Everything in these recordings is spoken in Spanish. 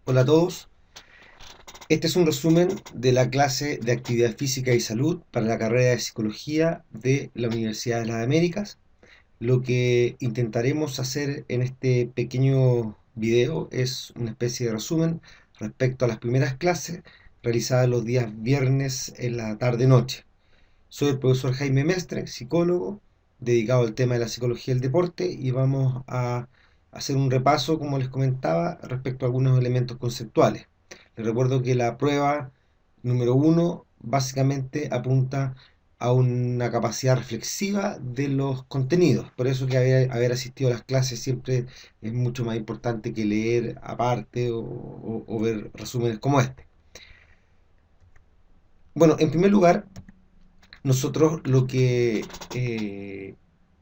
Hola a todos, este es un resumen de la clase de Actividad Física y Salud para la carrera de Psicología de la Universidad de las Américas. Lo que intentaremos hacer en este pequeño video es una especie de resumen respecto a las primeras clases realizadas los días viernes en la tarde-noche. Soy el profesor Jaime Mestre, psicólogo, dedicado al tema de la psicología del deporte, y vamos a hacer un repaso, como les comentaba, respecto a algunos elementos conceptuales. Les recuerdo que la prueba número uno básicamente apunta a una capacidad reflexiva de los contenidos. Por eso que haber asistido a las clases siempre es mucho más importante que leer aparte o ver resúmenes como este. Bueno, en primer lugar, nosotros lo que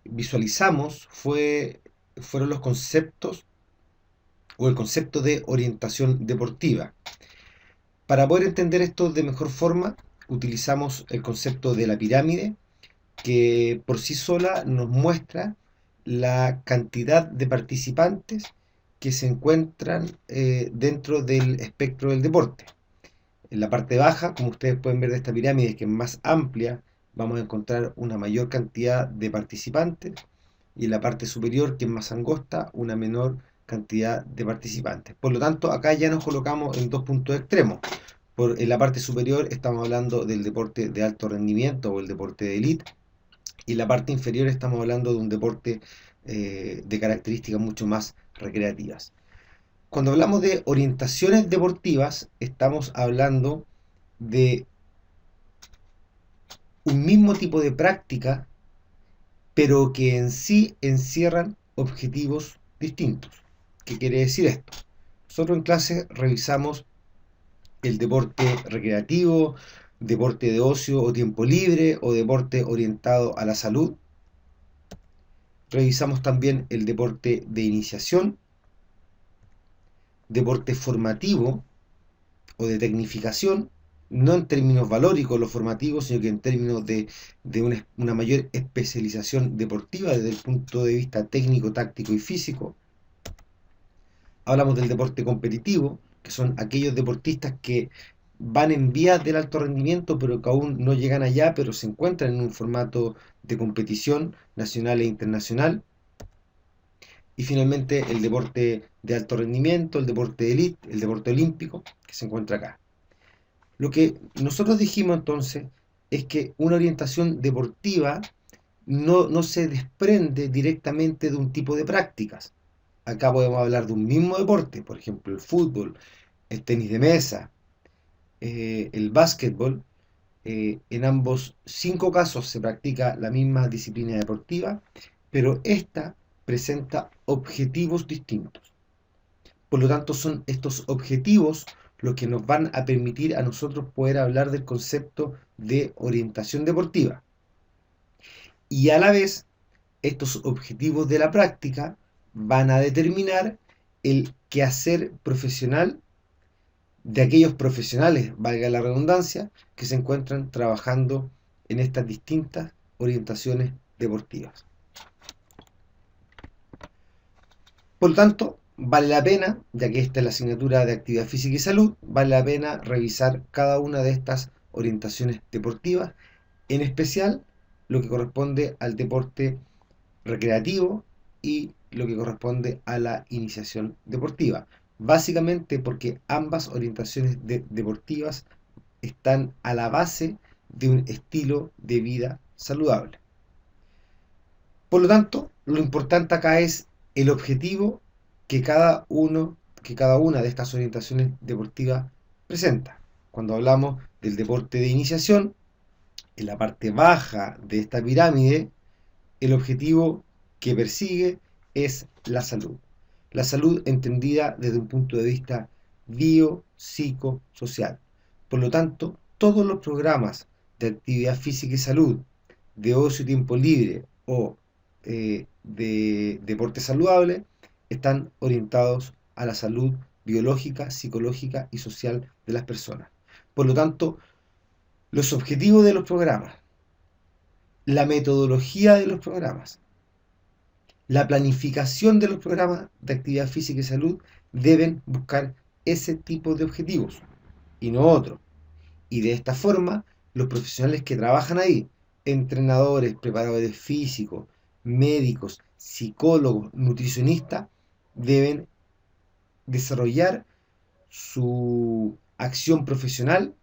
visualizamos fueron los conceptos o el concepto de orientación deportiva. Para poder entender esto de mejor forma, utilizamos el concepto de la pirámide, que por sí sola nos muestra la cantidad de participantes que se encuentran dentro del espectro del deporte. En la parte baja, como ustedes pueden ver de esta pirámide, que es más amplia, vamos a encontrar una mayor cantidad de participantes, y en la parte superior, que es más angosta, una menor cantidad de participantes. Por lo tanto, acá ya nos colocamos en dos puntos extremos. En la parte superior estamos hablando del deporte de alto rendimiento o el deporte de élite, y en la parte inferior estamos hablando de un deporte de características mucho más recreativas. Cuando hablamos de orientaciones deportivas, estamos hablando de un mismo tipo de práctica, pero que en sí encierran objetivos distintos. ¿Qué quiere decir esto? Nosotros en clase revisamos el deporte recreativo, deporte de ocio o tiempo libre o deporte orientado a la salud. Revisamos también el deporte de iniciación, deporte formativo o de tecnificación, no en términos valóricos los formativos, sino que en términos de una mayor especialización deportiva desde el punto de vista técnico, táctico y físico. Hablamos del deporte competitivo, que son aquellos deportistas que van en vías del alto rendimiento, pero que aún no llegan allá, pero se encuentran en un formato de competición nacional e internacional. Y finalmente el deporte de alto rendimiento, el deporte de élite, el deporte olímpico, que se encuentra acá. Lo que nosotros dijimos entonces es que una orientación deportiva no se desprende directamente de un tipo de prácticas. Acá podemos hablar de un mismo deporte, por ejemplo el fútbol, el tenis de mesa, el básquetbol. En ambos 5 casos se practica la misma disciplina deportiva, pero esta presenta objetivos distintos. Por lo tanto, son estos objetivos los que nos van a permitir a nosotros poder hablar del concepto de orientación deportiva. Y a la vez, estos objetivos de la práctica van a determinar el quehacer profesional de aquellos profesionales, valga la redundancia, que se encuentran trabajando en estas distintas orientaciones deportivas. Por lo tanto, vale la pena, ya que esta es la asignatura de actividad física y salud, vale la pena revisar cada una de estas orientaciones deportivas, en especial lo que corresponde al deporte recreativo y lo que corresponde a la iniciación deportiva. Básicamente porque ambas orientaciones deportivas están a la base de un estilo de vida saludable. Por lo tanto, lo importante acá es el objetivo que cada una de estas orientaciones deportivas presenta. Cuando hablamos del deporte de iniciación, en la parte baja de esta pirámide, el objetivo que persigue es la salud. La salud entendida desde un punto de vista biopsicosocial. Por lo tanto, todos los programas de actividad física y salud, de ocio y tiempo libre o de deporte saludable, están orientados a la salud biológica, psicológica y social de las personas. Por lo tanto, los objetivos de los programas, la metodología de los programas, la planificación de los programas de actividad física y salud deben buscar ese tipo de objetivos y no otro. Y de esta forma, los profesionales que trabajan ahí, entrenadores, preparadores físicos, médicos, psicólogos, nutricionistas, deben desarrollar su acción profesional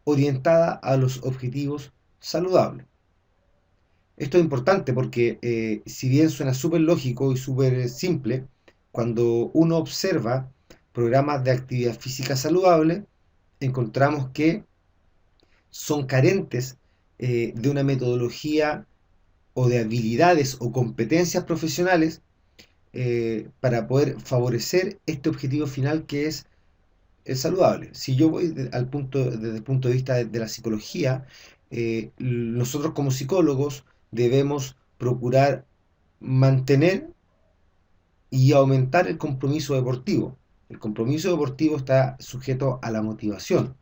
orientada a los objetivos saludables. Esto es importante porque si bien suena súper lógico y súper simple, cuando uno observa programas de actividad física saludable, encontramos que son carentes de una metodología o de habilidades o competencias profesionales para poder favorecer este objetivo final que es el saludable. Si yo voy desde el punto de vista de la psicología, nosotros como psicólogos debemos procurar mantener y aumentar el compromiso deportivo. El compromiso deportivo está sujeto a la motivación.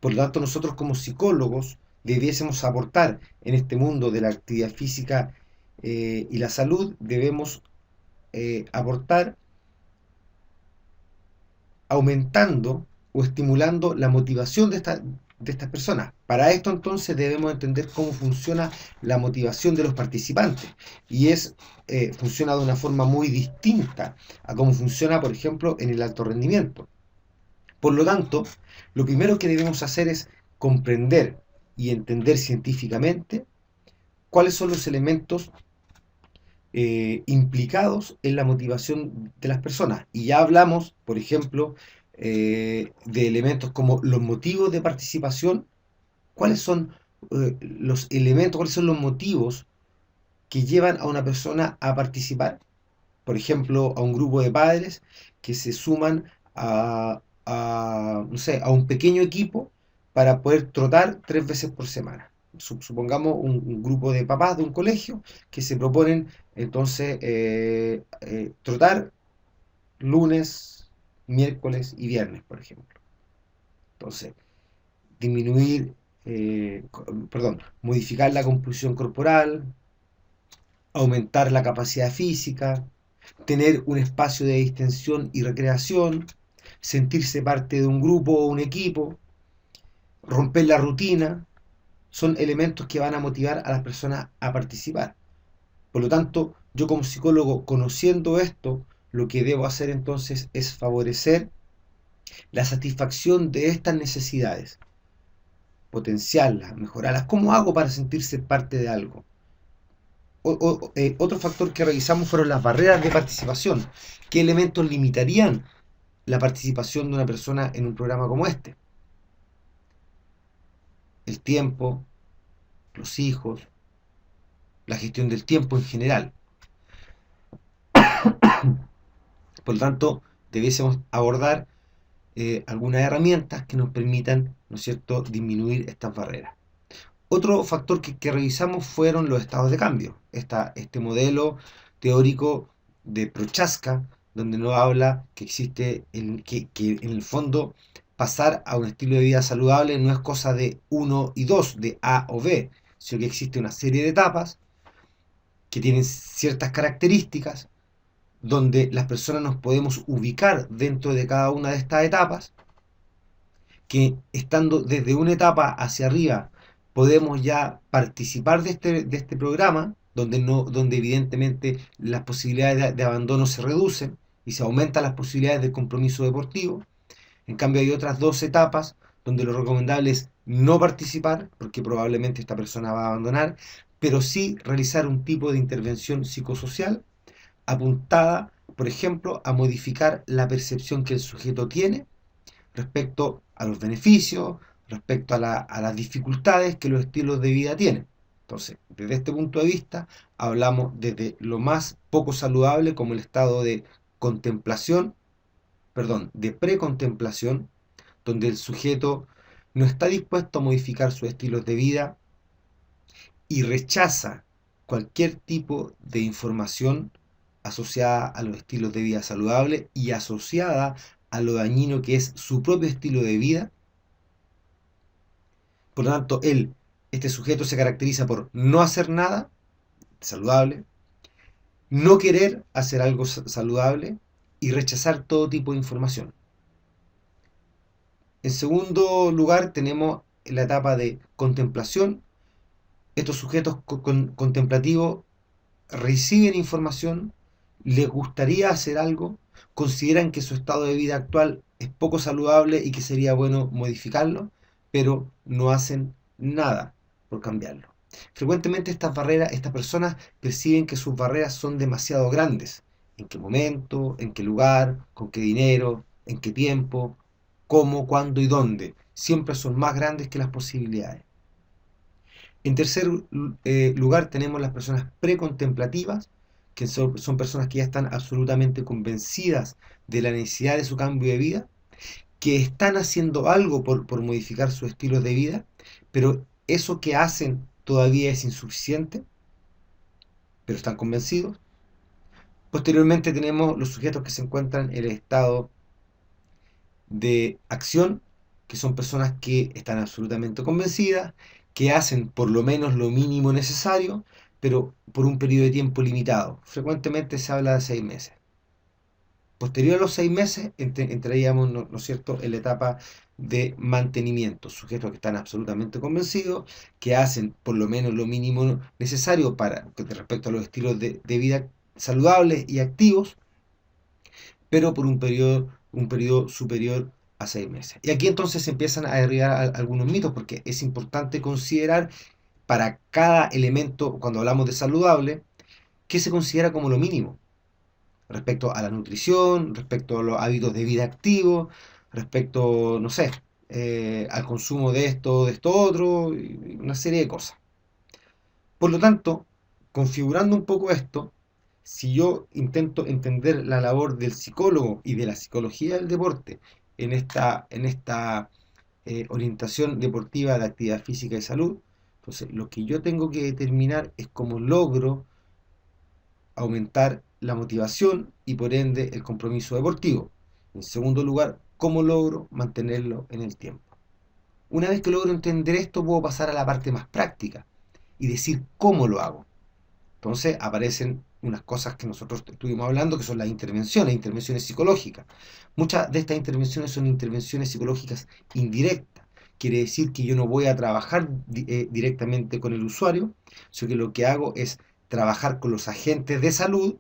Por lo tanto, nosotros como psicólogos debiésemos aportar en este mundo de la actividad física y la salud, debemos aportar aumentando o estimulando la motivación de estas personas. Para esto entonces debemos entender cómo funciona la motivación de los participantes y funciona de una forma muy distinta a cómo funciona, por ejemplo, en el alto rendimiento. Por lo tanto, lo primero que debemos hacer es comprender y entender científicamente cuáles son los elementos implicados en la motivación de las personas. Y ya hablamos, por ejemplo, de elementos como los motivos de participación. ¿Cuáles son los elementos, cuáles son los motivos que llevan a una persona a participar? Por ejemplo, a un grupo de padres que se suman no sé, a un pequeño equipo para poder trotar 3 veces por semana. Supongamos un grupo de papás de un colegio que se proponen entonces trotar lunes, miércoles y viernes, por ejemplo. Entonces, disminuir, modificar la composición corporal, aumentar la capacidad física, tener un espacio de distensión y recreación, sentirse parte de un grupo o un equipo, romper la rutina, son elementos que van a motivar a las personas a participar. Por lo tanto, yo como psicólogo, conociendo esto, lo que debo hacer entonces es favorecer la satisfacción de estas necesidades, potenciarlas, mejorarlas. ¿Cómo hago para sentirse parte de algo? Otro factor que revisamos fueron las barreras de participación. ¿Qué elementos limitarían la participación de una persona en un programa como este? El tiempo, los hijos, la gestión del tiempo en general. Por lo tanto, debiésemos abordar algunas herramientas que nos permitan, ¿no es cierto?, disminuir estas barreras. Otro factor que revisamos fueron los estados de cambio. Este modelo teórico de Prochaska, donde nos habla que existe, que en el fondo pasar a un estilo de vida saludable no es cosa de 1 y 2, de A o B, sino que existe una serie de etapas que tienen ciertas características, donde las personas nos podemos ubicar dentro de cada una de estas etapas, que estando desde una etapa hacia arriba podemos ya participar de este programa, donde evidentemente las posibilidades de abandono se reducen y se aumentan las posibilidades de compromiso deportivo. En cambio hay otras 2 etapas donde lo recomendable es no participar, porque probablemente esta persona va a abandonar, pero sí realizar un tipo de intervención psicosocial apuntada, por ejemplo, a modificar la percepción que el sujeto tiene respecto a los beneficios, respecto a las dificultades que los estilos de vida tienen. Entonces, desde este punto de vista, hablamos desde lo más poco saludable como el estado de contemplación, perdón, de precontemplación, donde el sujeto no está dispuesto a modificar sus estilos de vida y rechaza cualquier tipo de información asociada a los estilos de vida saludables y asociada a lo dañino que es su propio estilo de vida. Por lo tanto, este sujeto se caracteriza por no hacer nada saludable, no querer hacer algo saludable y rechazar todo tipo de información. En segundo lugar, tenemos la etapa de contemplación. Estos sujetos contemplativos reciben información, les gustaría hacer algo, consideran que su estado de vida actual es poco saludable y que sería bueno modificarlo, pero no hacen nada por cambiarlo. Frecuentemente estas personas perciben que sus barreras son demasiado grandes. ¿En qué momento? ¿En qué lugar? ¿Con qué dinero? ¿En qué tiempo? ¿Cómo? ¿Cuándo y dónde? Siempre son más grandes que las posibilidades. En tercer lugar tenemos las personas precontemplativas, que son personas que ya están absolutamente convencidas de la necesidad de su cambio de vida, que están haciendo algo por modificar su estilo de vida, pero eso que hacen todavía es insuficiente, pero están convencidos. Posteriormente tenemos los sujetos que se encuentran en el estado de acción, que son personas que están absolutamente convencidas, que hacen por lo menos lo mínimo necesario, pero por un periodo de tiempo limitado. Frecuentemente se habla de 6 meses. Posterior a los 6 meses entraríamos, ¿no es cierto?, en la etapa de mantenimiento. Sujetos que están absolutamente convencidos, que hacen por lo menos lo mínimo necesario para respecto a los estilos de vida saludables y activos, pero por un periodo superior a 6 meses. Y aquí entonces se empiezan a derribar algunos mitos, porque es importante considerar para cada elemento, cuando hablamos de saludable, qué se considera como lo mínimo respecto a la nutrición, respecto a los hábitos de vida activos, respecto, no sé, al consumo de esto otro, y una serie de cosas. Por lo tanto, configurando un poco esto, si yo intento entender la labor del psicólogo y de la psicología del deporte en esta orientación deportiva de actividad física y salud, entonces lo que yo tengo que determinar es cómo logro aumentar la motivación y por ende el compromiso deportivo. En segundo lugar, cómo logro mantenerlo en el tiempo. Una vez que logro entender esto, puedo pasar a la parte más práctica y decir cómo lo hago. Entonces aparecen unas cosas que nosotros estuvimos hablando, que son las intervenciones psicológicas. Muchas de estas intervenciones son intervenciones psicológicas indirectas. Quiere decir que yo no voy a trabajar directamente con el usuario, sino que lo que hago es trabajar con los agentes de salud,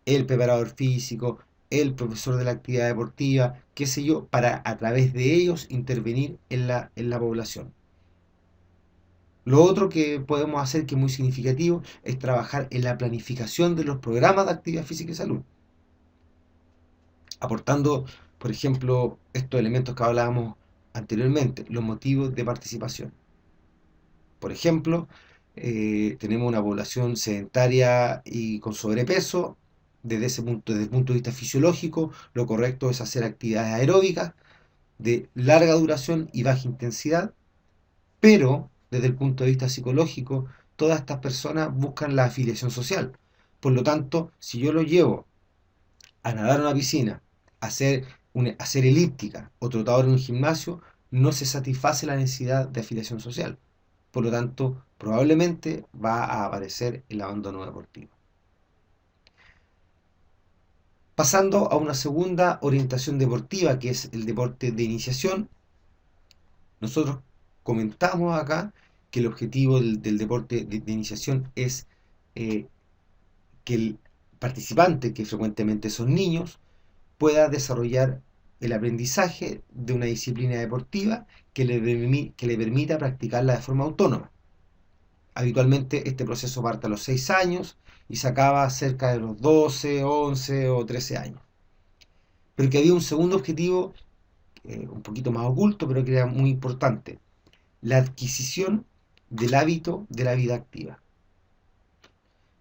el preparador físico, el profesor de la actividad deportiva, qué sé yo, para a través de ellos intervenir en la población. Lo otro que podemos hacer, que es muy significativo, es trabajar en la planificación de los programas de actividad física y salud, aportando, por ejemplo, estos elementos que hablábamos anteriormente, los motivos de participación. Por ejemplo, tenemos una población sedentaria y con sobrepeso. Desde el punto de vista fisiológico, lo correcto es hacer actividades aeróbicas de larga duración y baja intensidad, pero desde el punto de vista psicológico, todas estas personas buscan la afiliación social. Por lo tanto, si yo lo llevo a nadar en una piscina, a hacer elíptica o trotador en un gimnasio, no se satisface la necesidad de afiliación social. Por lo tanto, probablemente va a aparecer el abandono deportivo. Pasando a una segunda orientación deportiva, que es el deporte de iniciación, nosotros comentamos acá que el objetivo del deporte de iniciación es eh, que el participante, que frecuentemente son niños, pueda desarrollar el aprendizaje de una disciplina deportiva que le permita practicarla de forma autónoma. Habitualmente este proceso parte a los 6 años y se acaba cerca de los 12, 11 o 13 años. Pero que había un segundo objetivo, un poquito más oculto, pero que era muy importante: la adquisición del hábito de la vida activa.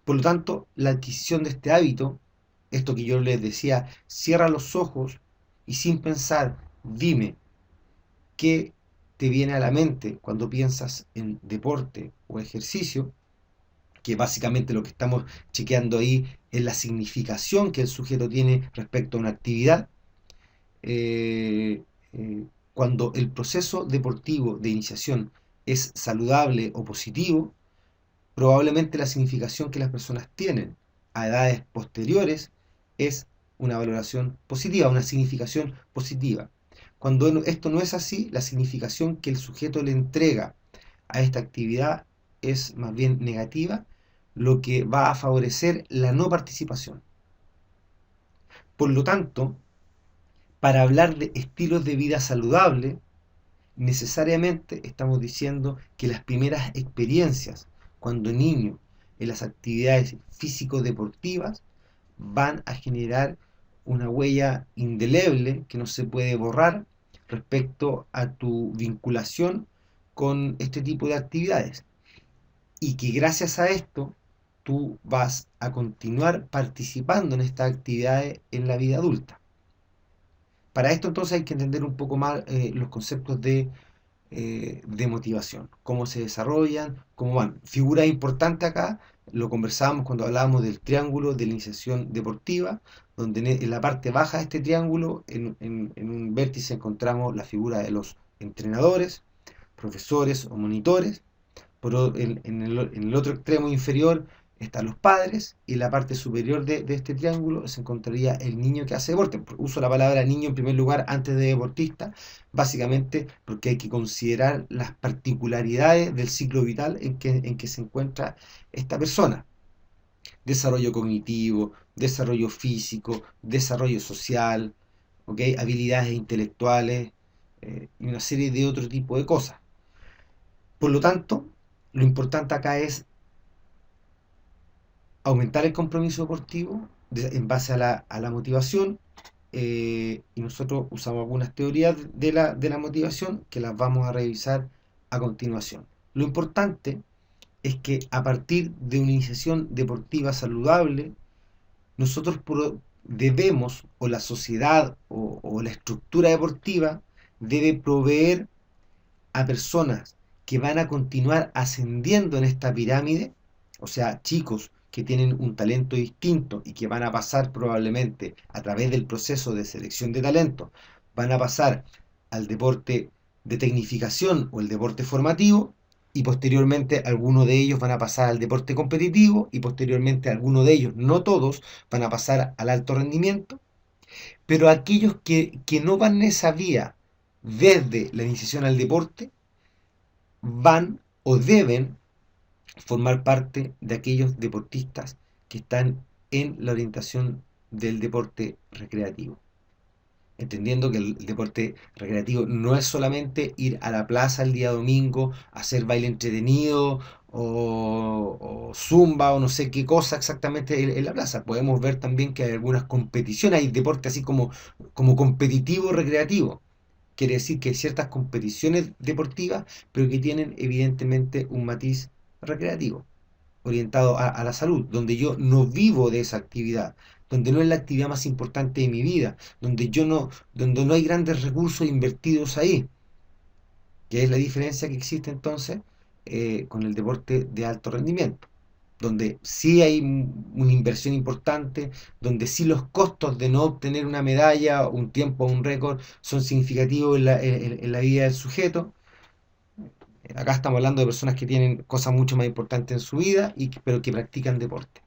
Por lo tanto, la adquisición de este hábito, esto que yo les decía, cierra los ojos y sin pensar, dime qué te viene a la mente cuando piensas en deporte o ejercicio, que básicamente lo que estamos chequeando ahí es la significación que el sujeto tiene respecto a una actividad. eh, Cuando el proceso deportivo de iniciación es saludable o positivo, probablemente la significación que las personas tienen a edades posteriores es una valoración positiva, una significación positiva. Cuando esto no es así, la significación que el sujeto le entrega a esta actividad es más bien negativa, lo que va a favorecer la no participación. Por lo tanto, para hablar de estilos de vida saludable, necesariamente estamos diciendo que las primeras experiencias, cuando niño, en las actividades físico-deportivas, van a generar una huella indeleble que no se puede borrar respecto a tu vinculación con este tipo de actividades. Y que gracias a esto tú vas a continuar participando en estas actividades en la vida adulta. Para esto entonces hay que entender un poco más los conceptos de motivación, cómo se desarrollan, cómo van. Figura importante acá, lo conversábamos cuando hablábamos del triángulo de la iniciación deportiva, donde en la parte baja de este triángulo, en un vértice encontramos la figura de los entrenadores, profesores o monitores. En el otro extremo inferior están los padres y en la parte superior de este triángulo se encontraría el niño que hace deporte. Uso la palabra niño en primer lugar antes de deportista, básicamente porque hay que considerar las particularidades del ciclo vital en que se encuentra esta persona. Desarrollo cognitivo, desarrollo físico, desarrollo social, ¿okay? Habilidades intelectuales y una serie de otro tipo de cosas. Por lo tanto, lo importante acá es aumentar el compromiso deportivo en base a la motivación, y nosotros usamos algunas teorías de la motivación que las vamos a revisar a continuación. Lo importante es que a partir de una iniciación deportiva saludable, nosotros debemos, o la sociedad o la estructura deportiva, debe proveer a personas que van a continuar ascendiendo en esta pirámide, o sea, chicos que tienen un talento distinto y que van a pasar probablemente a través del proceso de selección de talento, van a pasar al deporte de tecnificación o el deporte formativo, y posteriormente algunos de ellos van a pasar al deporte competitivo, y posteriormente algunos de ellos, no todos, van a pasar al alto rendimiento. Pero aquellos que no van en esa vía desde la iniciación al deporte, van o deben formar parte de aquellos deportistas que están en la orientación del deporte recreativo. Entendiendo que el deporte recreativo no es solamente ir a la plaza el día domingo, hacer baile entretenido o zumba o no sé qué cosa exactamente en la plaza. Podemos ver también que hay algunas competiciones, hay deporte así como competitivo recreativo. Quiere decir que hay ciertas competiciones deportivas, pero que tienen evidentemente un matiz recreativo, orientado a la salud, donde yo no vivo de esa actividad, donde no es la actividad más importante de mi vida, donde no hay grandes recursos invertidos ahí, que es la diferencia que existe entonces con el deporte de alto rendimiento, donde sí hay una inversión importante, donde sí los costos de no obtener una medalla, un tiempo o un récord son significativos en la vida del sujeto. Acá estamos hablando de personas que tienen cosas mucho más importantes en su vida, pero que practican deporte.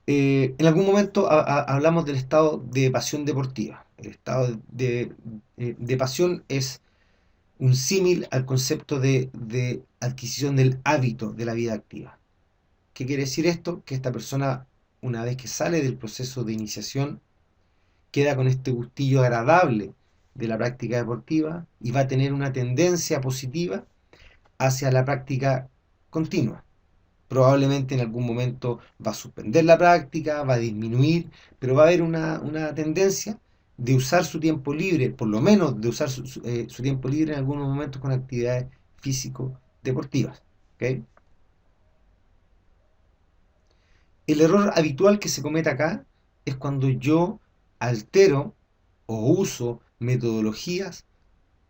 En algún momento hablamos del estado de pasión deportiva. El estado de pasión es un símil al concepto de adquisición del hábito de la vida activa. ¿Qué quiere decir esto? Que esta persona, una vez que sale del proceso de iniciación, queda con este gustillo agradable de la práctica deportiva y va a tener una tendencia positiva hacia la práctica continua. Probablemente en algún momento va a suspender la práctica, va a disminuir, pero va a haber una tendencia de usar su tiempo libre, por lo menos de usar su tiempo libre en algunos momentos con actividades físico-deportivas. ¿Okay? El error habitual que se comete acá es cuando yo altero o uso metodologías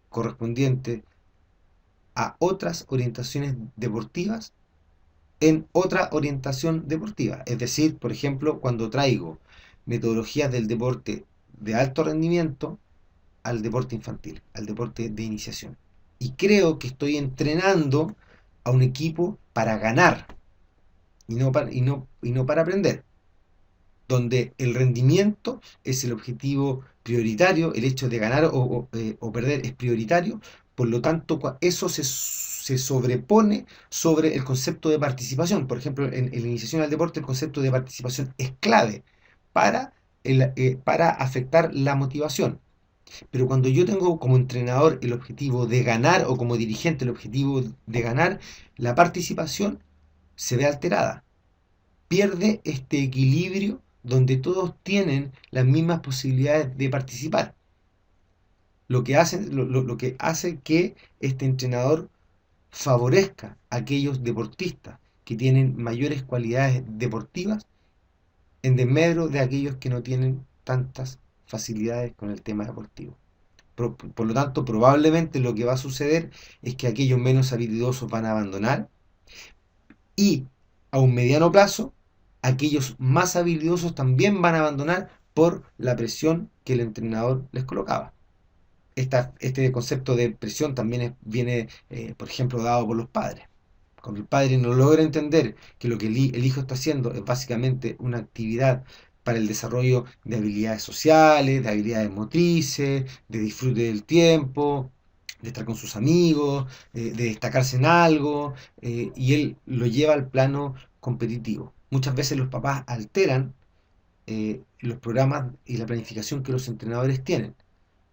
correspondientes a otras orientaciones deportivas en otra orientación deportiva. Es decir, por ejemplo, cuando traigo metodologías del deporte de alto rendimiento al deporte infantil, al deporte de iniciación. Y creo que estoy entrenando a un equipo para ganar y no para aprender, donde el rendimiento es el objetivo prioritario, el hecho de ganar o perder es prioritario, por lo tanto eso se sobrepone sobre el concepto de participación. Por ejemplo, en la iniciación al deporte el concepto de participación es clave para, para afectar la motivación. Pero cuando yo tengo como entrenador el objetivo de ganar o como dirigente el objetivo de ganar, la participación se ve alterada. Pierde este equilibrio donde todos tienen las mismas posibilidades de participar. Lo que hace que este entrenador favorezca a aquellos deportistas que tienen mayores cualidades deportivas en desmedro de aquellos que no tienen tantas facilidades con el tema deportivo. Por lo tanto, probablemente lo que va a suceder es que aquellos menos habilidosos van a abandonar y a un mediano plazo, aquellos más habilidosos también van a abandonar por la presión que el entrenador les colocaba. Este concepto de presión también viene, por ejemplo, dado por los padres. Cuando el padre no logra entender que lo que el hijo está haciendo es básicamente una actividad para el desarrollo de habilidades sociales, de habilidades motrices, de disfrute del tiempo, de estar con sus amigos, de destacarse en algo, y él lo lleva al plano competitivo. Muchas veces los papás alteran los programas y la planificación que los entrenadores tienen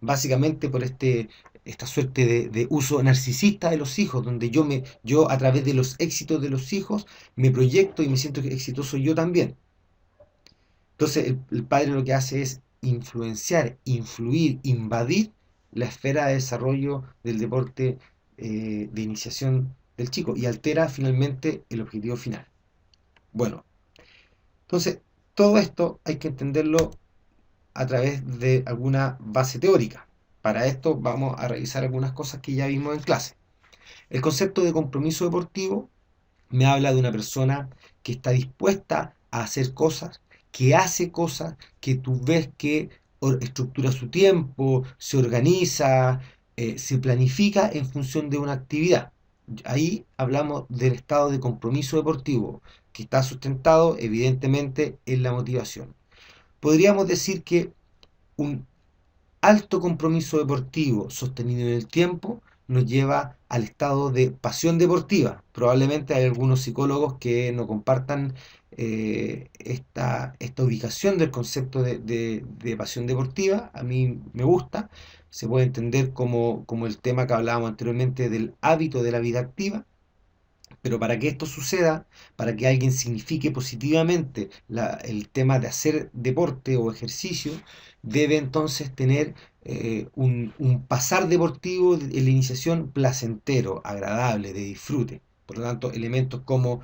básicamente por esta suerte de uso narcisista de los hijos, donde yo a través de los éxitos de los hijos me proyecto y me siento exitoso yo también. Entonces el padre lo que hace es influenciar, influir, invadir la esfera de desarrollo del deporte de iniciación del chico y altera finalmente el objetivo final. Bueno, entonces todo esto hay que entenderlo a través de alguna base teórica. Para esto vamos a revisar algunas cosas que ya vimos en clase. El concepto de compromiso deportivo me habla de una persona que está dispuesta a hacer cosas, que hace cosas, que tú ves que estructura su tiempo, se organiza, se planifica en función de una actividad. Ahí hablamos del estado de compromiso deportivo, que está sustentado evidentemente en la motivación. Podríamos decir que un alto compromiso deportivo sostenido en el tiempo nos lleva al estado de pasión deportiva. Probablemente hay algunos psicólogos que no compartan esta ubicación del concepto de pasión deportiva. A mí me gusta. Se puede entender como el tema que hablábamos anteriormente del hábito de la vida activa. Pero para que esto suceda, para que alguien signifique positivamente el tema de hacer deporte o ejercicio, debe entonces tener un pasar deportivo en la iniciación placentero, agradable, de disfrute. Por lo tanto, elementos como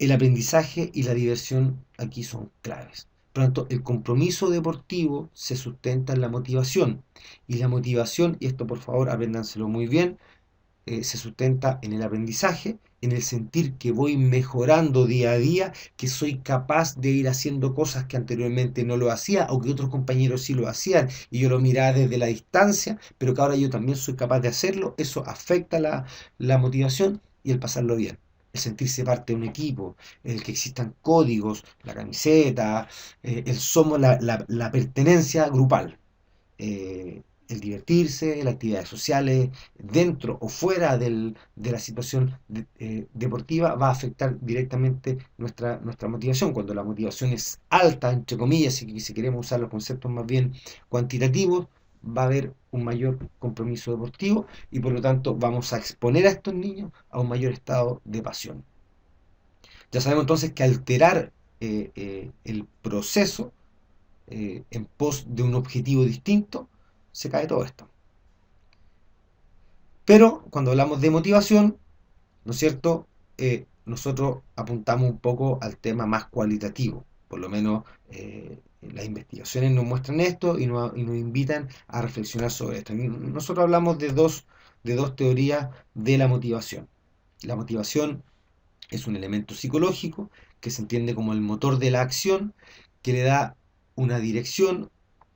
el aprendizaje y la diversión aquí son claves. Por lo tanto, el compromiso deportivo se sustenta en la motivación. Y la motivación, y esto por favor apréndanselo muy bien, se sustenta en el aprendizaje, en el sentir que voy mejorando día a día, que soy capaz de ir haciendo cosas que anteriormente no lo hacía o que otros compañeros sí lo hacían y yo lo miraba desde la distancia, pero que ahora yo también soy capaz de hacerlo. Eso afecta la motivación y el pasarlo bien. El sentirse parte de un equipo, el que existan códigos, la camiseta, el somos, la pertenencia grupal. El divertirse, las actividades sociales, dentro o fuera de la situación deportiva, va a afectar directamente nuestra motivación. Cuando la motivación es alta, entre comillas, si queremos usar los conceptos más bien cuantitativos, va a haber un mayor compromiso deportivo y por lo tanto vamos a exponer a estos niños a un mayor estado de pasión. Ya sabemos entonces que alterar el proceso en pos de un objetivo distinto, se cae todo esto. Pero cuando hablamos de motivación, ¿no es cierto? Nosotros apuntamos un poco al tema más cualitativo. Por lo menos las investigaciones nos muestran esto y nos invitan a reflexionar sobre esto. Nosotros hablamos de dos teorías de la motivación. La motivación es un elemento psicológico que se entiende como el motor de la acción, que le da una dirección,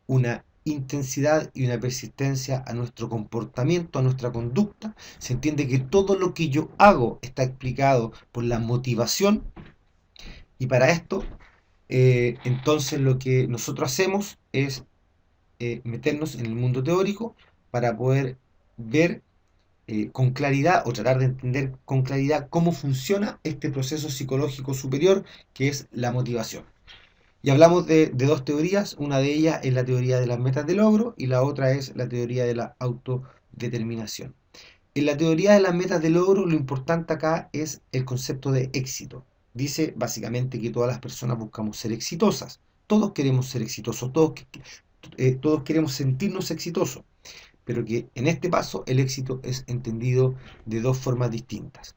una intensidad y una persistencia a nuestro comportamiento, a nuestra conducta. Se entiende que todo lo que yo hago está explicado por la motivación y para esto Entonces lo que nosotros hacemos es meternos en el mundo teórico para poder ver con claridad o tratar de entender con claridad cómo funciona este proceso psicológico superior que es la motivación. Y hablamos de dos teorías, una de ellas es la teoría de las metas de logro y la otra es la teoría de la autodeterminación. En la teoría de las metas de logro, lo importante acá es el concepto de éxito. Dice básicamente que todas las personas buscamos ser exitosas. Todos queremos ser exitosos, todos queremos sentirnos exitosos, pero que en este paso el éxito es entendido de dos formas distintas.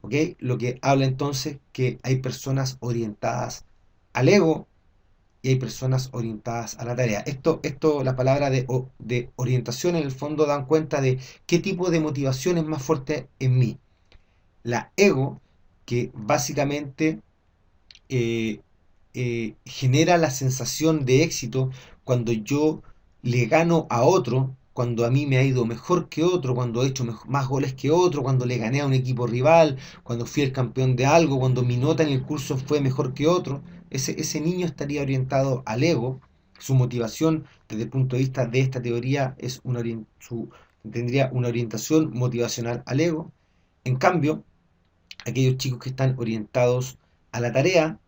¿Ok? Lo que habla entonces que hay personas orientadas al ego y hay personas orientadas a la tarea. La palabra de orientación en el fondo dan cuenta de qué tipo de motivación es más fuerte en mí. La ego, que básicamente eh, genera la sensación de éxito cuando yo le gano a otro, cuando a mí me ha ido mejor que otro, cuando he hecho más goles que otro, cuando le gané a un equipo rival, cuando fui el campeón de algo, cuando mi nota en el curso fue mejor que otro. Ese niño estaría orientado al ego. Su motivación desde el punto de vista de esta teoría es tendría una orientación motivacional al ego. En cambio, aquellos chicos que están orientados a la tarea,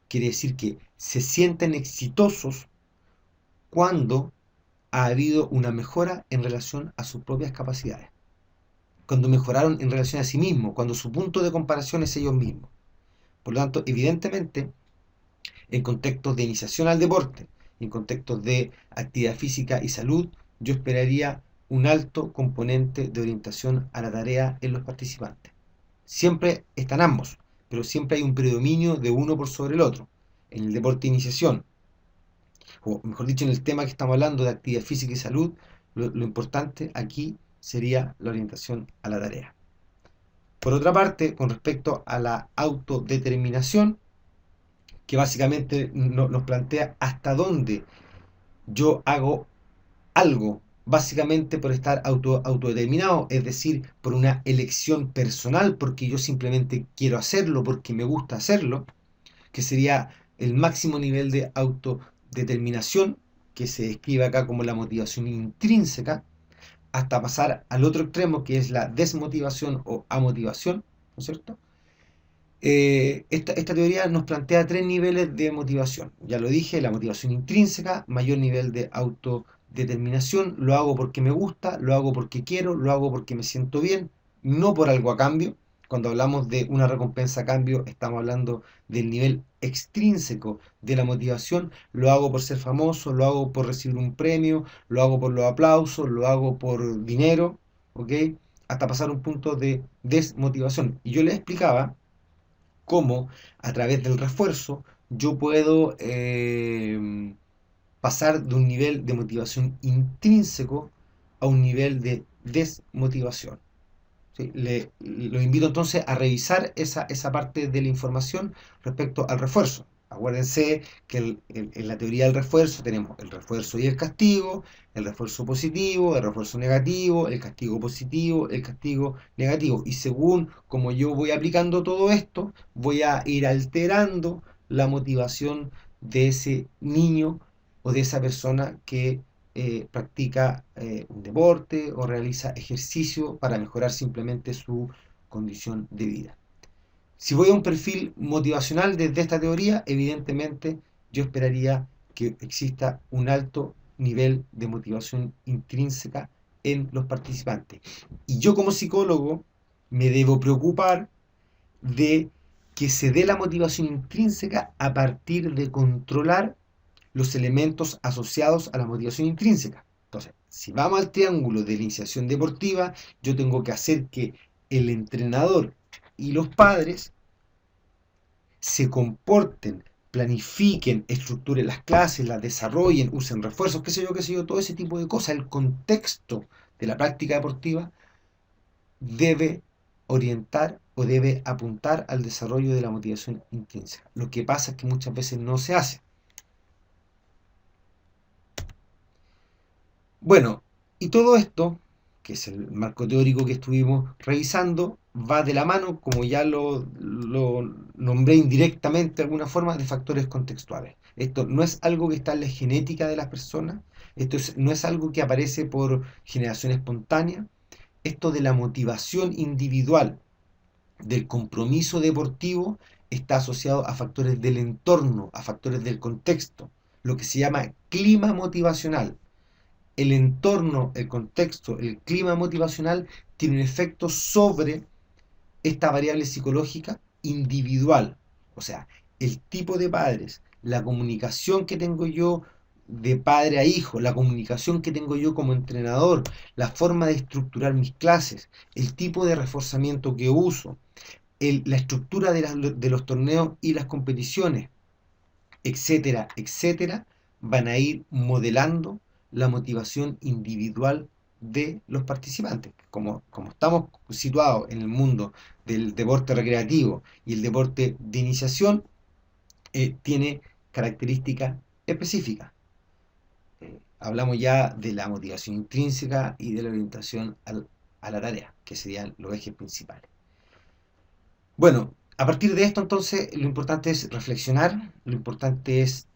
quiere decir que se sienten exitosos cuando ha habido una mejora en relación a sus propias capacidades, cuando mejoraron en relación a sí mismos, cuando su punto de comparación es ellos mismos. Por lo tanto, evidentemente, en contextos de iniciación al deporte, en contextos de actividad física y salud, yo esperaría un alto componente de orientación a la tarea en los participantes. Siempre están ambos, pero siempre hay un predominio de uno por sobre el otro. En el deporte de iniciación, o mejor dicho, en el tema que estamos hablando de actividad física y salud, lo importante aquí sería la orientación a la tarea. Por otra parte, con respecto a la autodeterminación, que básicamente nos plantea hasta dónde yo hago algo, básicamente por estar autodeterminado, es decir, por una elección personal, porque yo simplemente quiero hacerlo, porque me gusta hacerlo, que sería el máximo nivel de autodeterminación, que se describe acá como la motivación intrínseca, hasta pasar al otro extremo, que es la desmotivación o amotivación, ¿no es cierto? Esta teoría nos plantea tres niveles de motivación. Ya lo dije, la motivación intrínseca, mayor nivel de autodeterminación, lo hago porque me gusta, lo hago porque quiero, lo hago porque me siento bien, no por algo a cambio. Cuando hablamos de una recompensa a cambio, estamos hablando del nivel extrínseco de la motivación. Lo hago por ser famoso, lo hago por recibir un premio, lo hago por los aplausos, lo hago por dinero, ¿ok? Hasta pasar a un punto de desmotivación. Y yo les explicaba cómo a través del refuerzo yo puedo pasar de un nivel de motivación intrínseco a un nivel de desmotivación. ¿Sí? Los invito entonces a revisar esa parte de la información respecto al refuerzo. Acuérdense que en la teoría del refuerzo tenemos el refuerzo y el refuerzo positivo, el refuerzo negativo, el castigo positivo, el castigo negativo. Y según como yo voy aplicando todo esto, voy a ir alterando la motivación de ese niño o de esa persona que practica un deporte o realiza ejercicio para mejorar simplemente su condición de vida. Si voy a un perfil motivacional desde esta teoría, evidentemente yo esperaría que exista un alto nivel de motivación intrínseca en los participantes. Y yo como psicólogo me debo preocupar de que se dé la motivación intrínseca a partir de controlar los elementos asociados a la motivación intrínseca. Entonces, si vamos al triángulo de la iniciación deportiva, yo tengo que hacer que el entrenador y los padres se comporten, planifiquen, estructuren las clases, las desarrollen, usen refuerzos, qué sé yo, todo ese tipo de cosas. El contexto de la práctica deportiva debe orientar o debe apuntar al desarrollo de la motivación intrínseca. Lo que pasa es que muchas veces no se hace. Bueno, y todo esto, que es el marco teórico que estuvimos revisando, va de la mano, como ya lo nombré indirectamente de alguna forma, de factores contextuales. Esto no es algo que está en la genética de las personas, no es algo que aparece por generación espontánea. Esto de la motivación individual, del compromiso deportivo, está asociado a factores del entorno, a factores del contexto, lo que se llama clima motivacional. El entorno, el contexto, el clima motivacional tiene un efecto sobre esta variable psicológica individual. O sea, el tipo de padres, la comunicación que tengo yo de padre a hijo, la comunicación que tengo yo como entrenador, la forma de estructurar mis clases, el tipo de reforzamiento que uso, la estructura de los torneos y las competiciones, etcétera, etcétera, van a ir modelando la motivación individual de los participantes. Como estamos situados en el mundo del deporte recreativo y el deporte de iniciación, tiene características específicas. Hablamos ya de la motivación intrínseca y de la orientación a la tarea, que serían los ejes principales. Bueno, a partir de esto entonces lo importante es reflexionar, lo importante es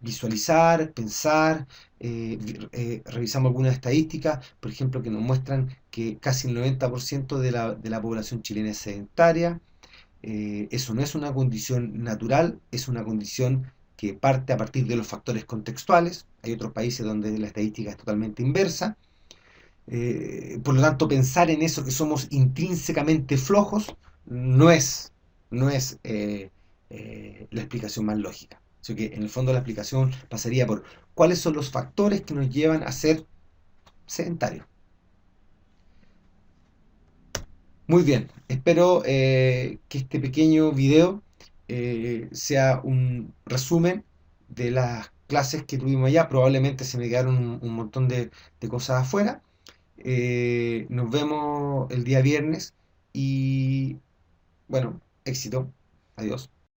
visualizar, pensar, revisamos algunas estadísticas, por ejemplo, que nos muestran que casi el 90% de la población chilena es sedentaria. Eso no es una condición natural, es una condición que parte a partir de los factores contextuales. Hay otros países donde la estadística es totalmente inversa. Por lo tanto, pensar en eso que somos intrínsecamente flojos no es, no es la explicación más lógica. Así que en el fondo la explicación pasaría por cuáles son los factores que nos llevan a ser sedentarios. Muy bien, espero que este pequeño video sea un resumen de las clases que tuvimos allá. Probablemente se me quedaron un montón de cosas afuera. Nos vemos el día viernes y bueno, éxito. Adiós.